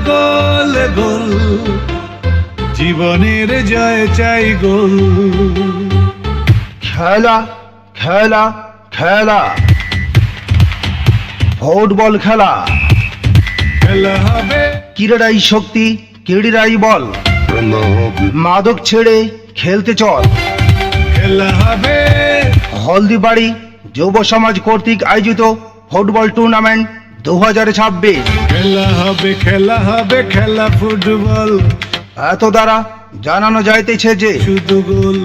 গোল গোল জীবনের জয় চাই গোল। খেলা খেলা খেলা, ফুটবল খেলা। খেলা হবে ক্রীড়াই শক্তি, ক্রীড়াই বল। মাদক ছেড়ে খেলতে চল। খেলা হবে হলদিবাড়ি যুব সমাজ কর্তৃক আয়োজিত ফুটবল টুর্নামেন্ট 2026। খেলা হবে খেলা হবে খেলা ফুটবল এত দ্বারা জানানো যাইতেছে যে শুধু গোল।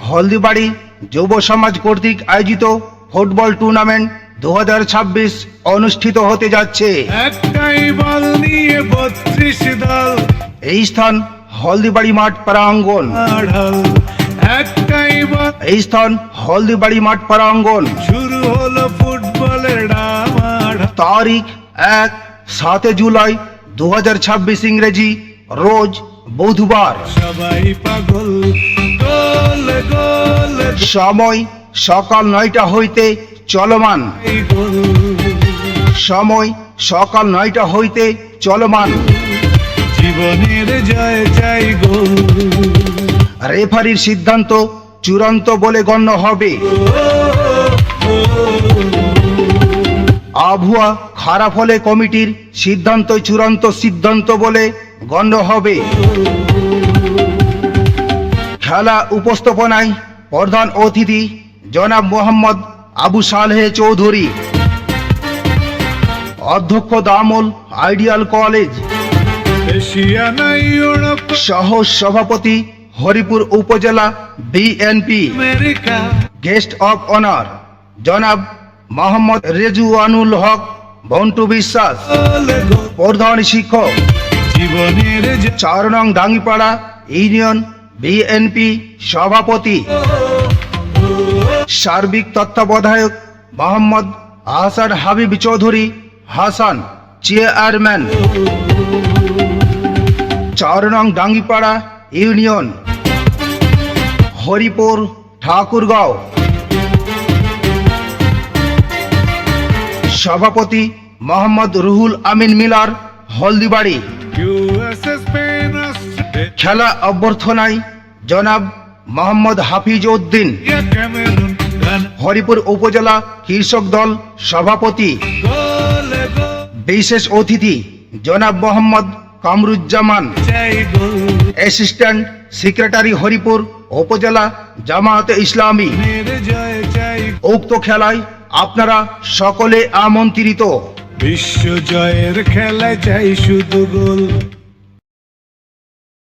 হলদিবাড়ি যুব সমাজ কর্তৃক আয়োজিত ফুটবল টুর্নামেন্ট 2026 অনুষ্ঠিত হতে যাচ্ছে। একটাই বল নিয়ে 32 দল এই স্থান হলদিবাড়ি মাঠ প্রাঙ্গণ। আড়াল একটাই বল। এই স্থান হলদিবাড়ি মাঠ প্রাঙ্গণ। শুরু হলো ফুটবলের ডামাডোল। তারিখ 1-7 জুলাই 2026 ইংরেজি, রোজ বুধবার। সবাই পাগল গোল গোল সময় সকাল 9টা হইতে চলমান। গোল। সময় সকাল 9টা হইতে চলমান। জীবনের জয় চাই গোল। রেফারির সিদ্ধান্ত চূড়ান্ত বলে গণ্য হবে। আবহাওয়া খারাপ হলে কমিটির সিদ্ধান্ত চূড়ান্ত সিদ্ধান্ত বলে গণ্য হবে। খেলা উপস্থাপনায় প্রধান অতিথি জনাব মোহাম্মদ আবু সালেহ চৌধুরী, অধ্যক্ষ দামুল আইডিয়াল কলেজ, এশিয়ানা ইউরোপ সহ সভাপতি হরিপুর উপজেলা BNP. America guest of honour জনাব মোহাম্মদ রেজওয়ানুল হক বন্টু বিশ্বাস, গোল গোল প্রধান শিক্ষক জীবনের জয় 4 নং ডাঙ্গিপাড়া ইউনিয়ন বিএনপি সভাপতি। সার্বিক তত্ত্বাবধায়ক মোহাম্মদ আহসান হাবিব চৌধুরী হাসান, চেয়ারম্যান 4 নং ডাঙ্গিপাড়া ইউনিয়ন, হরিপুর ঠাকুরগাঁও। সভাপতি মোহাম্মদ রুহুল আমিন মিলার, হলদিবাড়ি। ইউএসএস স্পেন অস্ট্রেলিয়া খেলা অভ্যর্থনায় জনাব মোহাম্মদ হাফিজ উদ্দিন, ক্যামেরুন গানা হরিপুর উপজেলা কৃষক দল সভাপতি। গোল গোল বিশেষ অতিথি জনাব মোহাম্মদ কামরুজ্জামান, চাই গোল। অ্যাসিস্ট্যান্ট সেক্রেটারি হরিপুর উপজেলা জামায়াতে ইসলামী। জীবনের জয় চাই উক্ত খেলায় আপনারা সকলে আমন্ত্রিত। বিশ্ব জয়ের খেলায় চাই শুধু গোল।